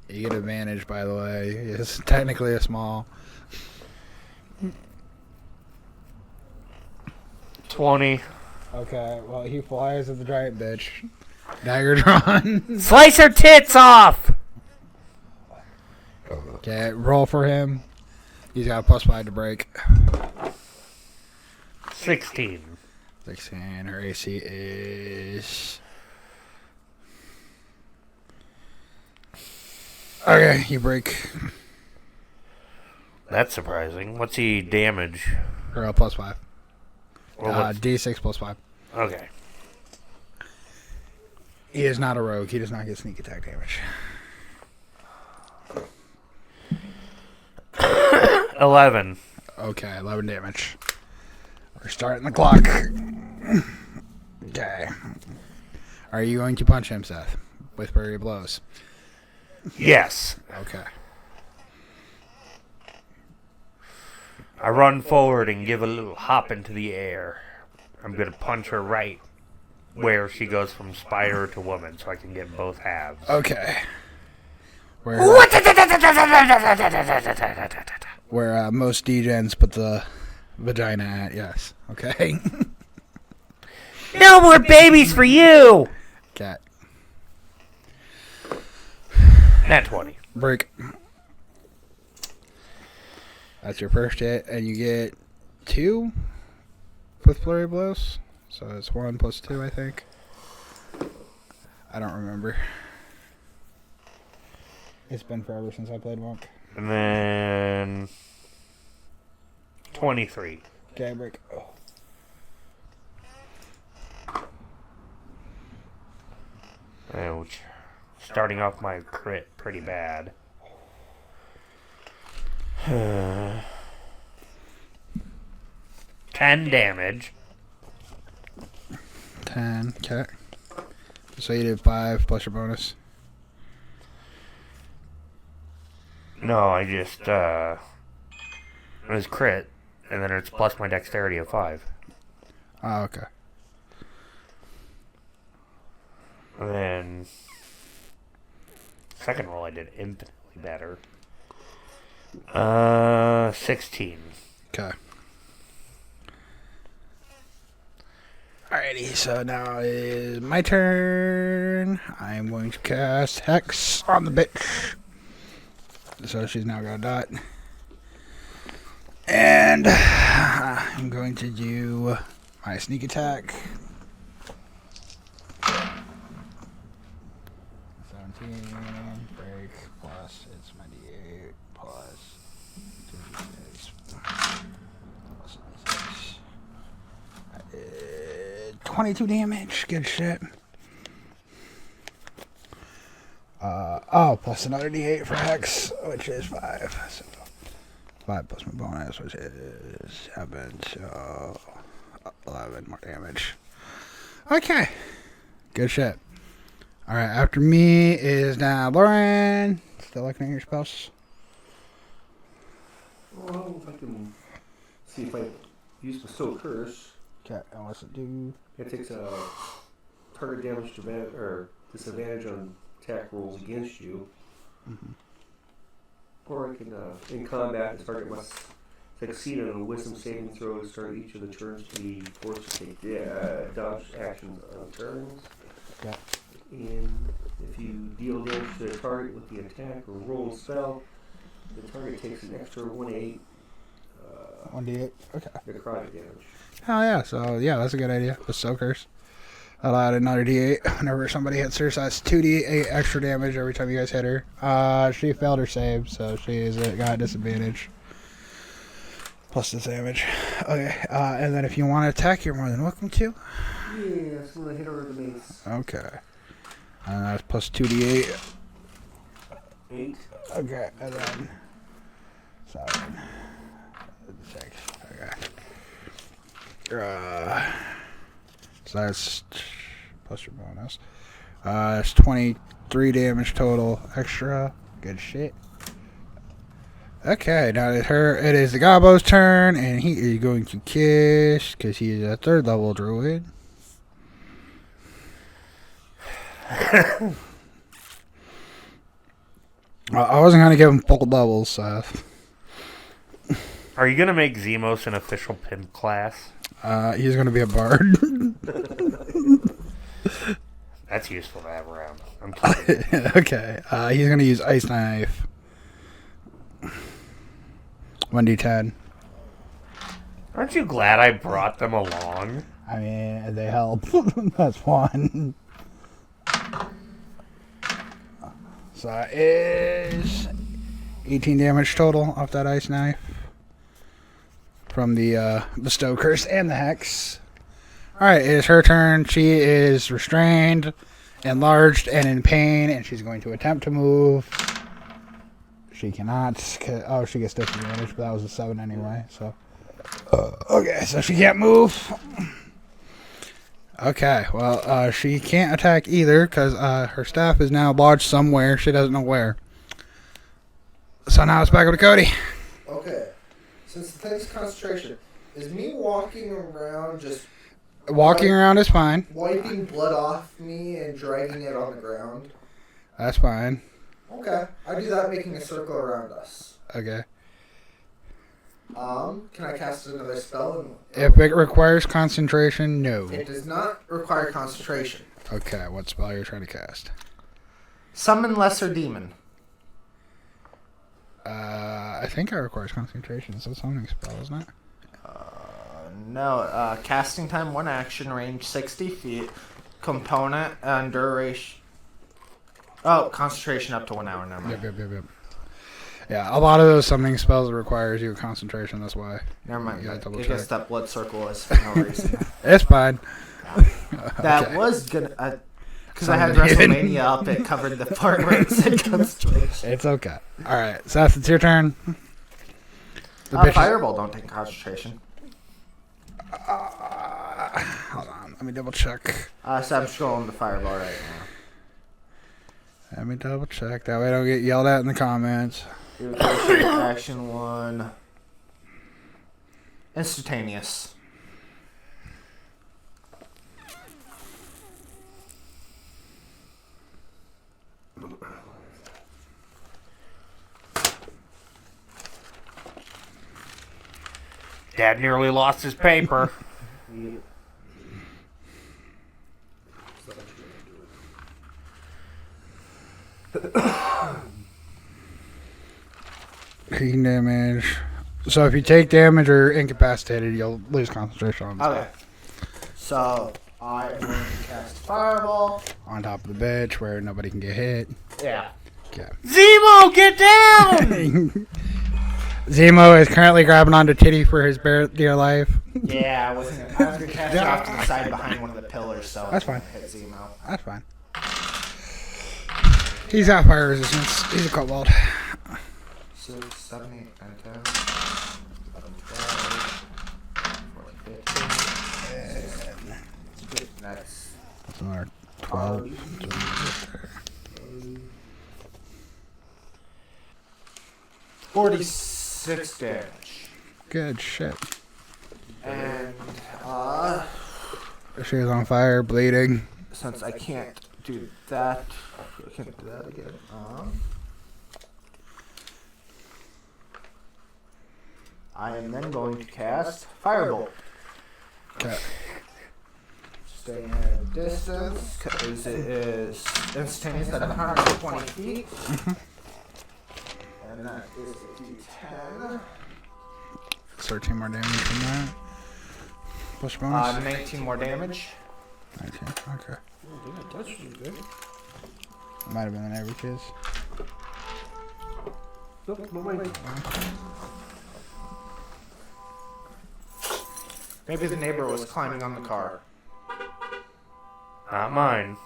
You get advantage, by the way. It's technically a small. 20. Okay, well, he flies at the giant bitch. Dagger drawn. Slice her tits off! Okay, roll for him. He's got a +5 to break. 16. 16. Her AC is. Okay, you break. That's surprising. What's he damage? Or a +5. Or what's- D6 +5. Okay. He is not a rogue. He does not get sneak attack damage. 11. Okay, 11 damage. We're starting the clock. Okay. Are you going to punch him, Seth? With flurry of blows. Yes. Okay. I run forward and give a little hop into the air. I'm going to punch her right where she goes from spider to woman so I can get both halves. Okay. Where most degens put the vagina at, yes. Okay. No more babies for you! Cat. Nat 20. Break. That's your first hit, and you get 2 with flurry blows. So it's 1 plus 2, I think. I don't remember. It's been forever since I played Monk. And then 23. Okay, break. Ouch. Starting off my crit pretty bad. 10 damage. 10, okay. So you did 5 plus your bonus. No, I just, it was crit, and then it's plus my dexterity of 5. Oh, okay. And then, second roll I did infinitely better. 16. Okay. Alrighty, so now is my turn. I'm going to cast Hex on the bitch. So she's now got a dot. And I'm going to do my sneak attack. 17, break, plus it's my D8, plus 2d6, plus 6. I did 22 damage, good shit. Plus another D8 for Hex, which is 5. So 5 plus my bonus, which is 7, so 11 more damage. Okay, good shit. Alright, after me is now Lauren. Still looking at your spells? Well, if I can see if I use Bestow Curse. Okay, and what's it do? It takes a target damage or disadvantage on attack rolls against you. Mm-hmm. Or I can, in combat, the target must succeed on a wisdom saving throw to start each of the turns to be forced to take dodge actions on turns. Yeah. And if you deal damage to the target with the attack or roll a spell, the target takes an extra 1d8 1d8. Okay. necrotic damage. Hell yeah. So yeah, that's a good idea. With Soakers. I'll add another d8 whenever somebody hits her. So that's 2d8 extra damage every time you guys hit her. She failed her save, so she's got a disadvantage. Plus the damage. Okay. And then if you want to attack, you're more than welcome to. Yeah, so I'm gonna hit her with the mace. Okay. And that's plus 2d8. 8. Okay, and then 7, 6. Okay. So that's plus your bonus. That's 23 damage total extra. Good shit. Okay, now it is the Gobbo's turn, and he is going to kiss because he is a 3rd level druid. I wasn't going to give him full doubles, so. Are you going to make Zemos an official pimp class? He's going to be a bard. That's useful to have around. I'm kidding. Okay, he's going to use Ice Knife. 1d10. Aren't you glad I brought them along? I mean, they help. That's 1. So that is 18 damage total off that Ice Knife. From the Bestow Curse and the Hex. Alright, it is her turn. She is restrained, enlarged, and in pain, and she's going to attempt to move. She cannot. Oh, she gets disadvantage, but that was a 7 anyway, so. Okay, so she can't move. Okay, well, she can't attack either, because her staff is now lodged somewhere. She doesn't know where. So now it's back up to Cody. Okay. Since the thing's concentration, is me walking around just Walking around is fine. wiping blood off me and dragging it on the ground? That's fine. Okay. I do that making a circle around us. Okay. Can I cast another spell? If it requires concentration, no. It does not require concentration. Okay, what spell are you trying to cast? Summon Lesser Demon. I think it requires concentration. It's a summoning spell, isn't it? No, casting time 1 action, range 60 feet, component and duration. Oh, concentration up to 1 hour. Never mind. Yep. Yeah, a lot of those summoning spells requires you concentration. That's why. Never mind. You gotta double I check. guess that blood circle is for no reason. It's fine. That Okay. was gonna. Because I had Something hidden. WrestleMania up, it covered the part where it said concentration. It's okay. All right, Seth, it's your turn. The bitch is- Fireball don't take concentration. Hold on, let me double check. So I'm scrolling the fireball right now. Let me double check. That way I don't get yelled at in the comments. Evocation, action 1. Instantaneous. Dad nearly lost his paper. Heating damage. So if you take damage or incapacitated, you'll lose concentration on the Okay. So I'm going to cast fireball. on top of the bitch where nobody can get hit. Yeah. Okay. Zemo, get down! Zemo is currently grabbing onto Titty for his dear life. Yeah, I was gonna cast it off to the side behind one of the pillars, so That's it's gonna fine. hit Zemo. That's fine. He's got fire resistance. He's a kobold. 6, 7, 8, 9, 10, 11, 12, 14, 15. That's That's another 12. 46 damage. Good shit. And She was on fire, bleeding. since I can't do that, I can't do that again. I am then going to cast Firebolt. Okay. Staying at a distance, because it is instantaneous at 120 feet. And that is a d10. 13 more damage from that. Plus bonus. 19 more damage. 19. Okay. Might have been the neighbor kids. Maybe the neighbor was climbing on the car. Not mine.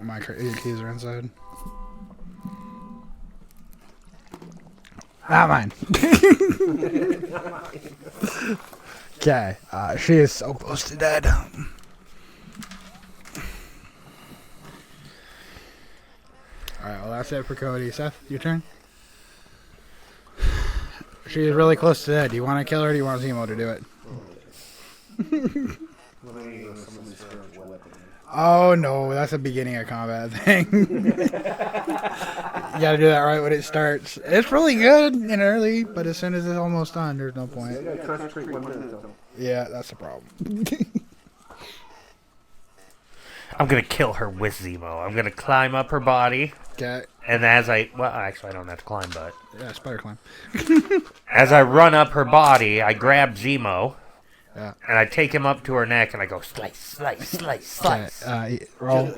Your keys are inside. Not mine. Okay. She is so close to dead. Alright, well that's it for Cody. Seth, your turn. She is really close to dead. Do you want to kill her or do you want Zemo to do it? Oh no, that's a beginning of combat thing. You gotta do that right when it starts. It's really good and early, but as soon as it's almost done, there's no point. I gotta concentrate 1 minute though. Yeah, that's the problem. I'm gonna kill her with Zemo. I'm gonna climb up her body, Okay. and as well, actually, I don't have to climb, but Yeah, spider climb. as I run up her body, I grab Zemo, Yeah. and I take him up to her neck, and I go slice, slice, slice, Okay. slice. Roll.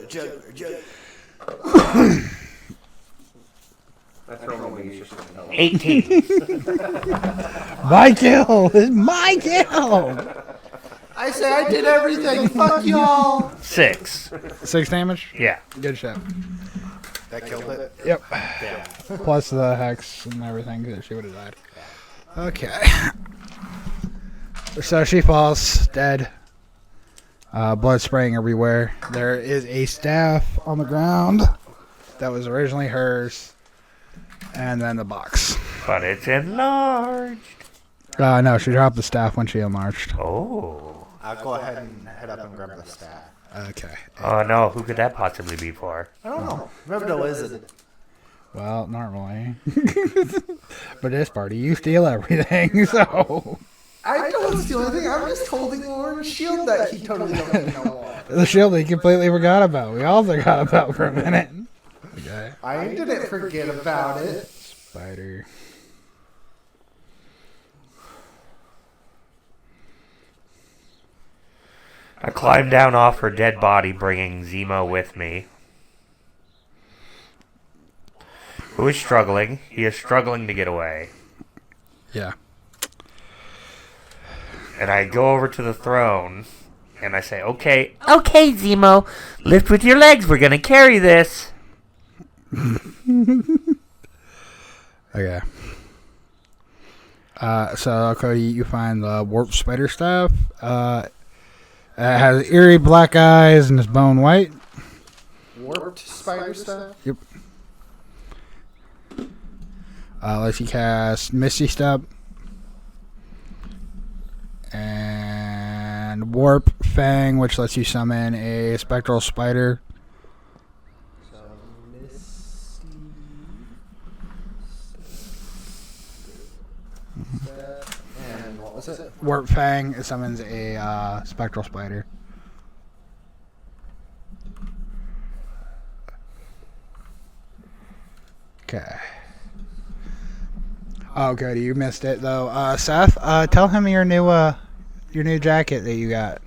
That's her only issue. 18. My kill! It's my kill! I say I did everything. Fuck y'all. 6. 6 damage? Yeah. Good shit. That killed it. Yep. Plus the hex and everything that she would have died. Okay. So she falls dead. Blood spraying everywhere. There is a staff on the ground that was originally hers. And then the box. But it's enlarged. No, she dropped the staff when she enlarged. Oh. I'll go ahead and head up and grab the staff. Okay. Oh no, who could that possibly be for? I don't know. Maybe the wizard. Well, normally. But this party, you steal everything, so... I don't steal anything. I'm just holding Lauren's shield that he totally don't know. The shield he completely forgot about. We all forgot about for a minute. Okay. I didn't forget about it. spider. I climb down off her dead body, bringing Zemo with me. Who is struggling? He is struggling to get away. Yeah. And I go over to the throne, and I say, okay, Zemo, lift with your legs. We're going to carry this. Okay. So, Cody, you find the warp spider stuff. It has eerie black eyes and is bone white. Warped spider stuff? Yep. Lets you cast Misty Step. And Warp Fang, which lets you summon a spectral spider. So, Misty. And what was it? Warp Fang, it summons a spectral spider. Okay. Oh, good. You missed it though. Seth, tell him your new jacket that you got.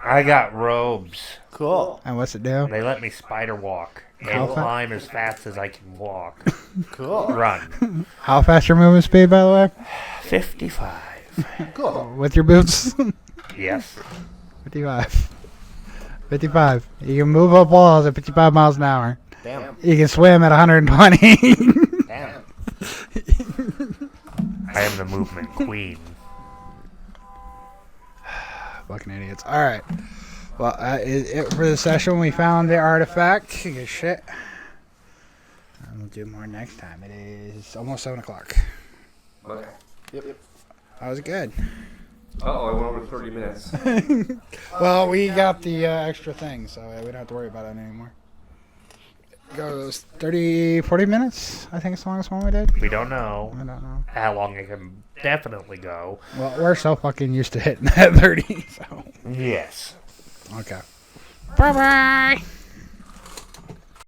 I got robes. Cool. And what's it do? They let me spider walk and How fa- climb as fast as I can walk. Cool. Run. How fast your movement speed, by the way? 55. Cool. With your boots? Yes. 55. 55. You can move up walls at 55 miles an hour. Damn. You can swim at 120. Damn. I am the movement queen. Fucking idiots. Alright. Well, it for the session. We found the artifact. Good shit. And we'll do more next time. It is almost 7 o'clock. Okay. Yep. That was good. Uh-oh, I went over 30 minutes. Well, we got the extra thing, so we don't have to worry about it anymore. It goes 30, 40 minutes, I think it's the longest one we did. We don't know I don't know. how long it can definitely go. Well, we're so fucking used to hitting that 30, so. Yes. Okay. Bye-bye.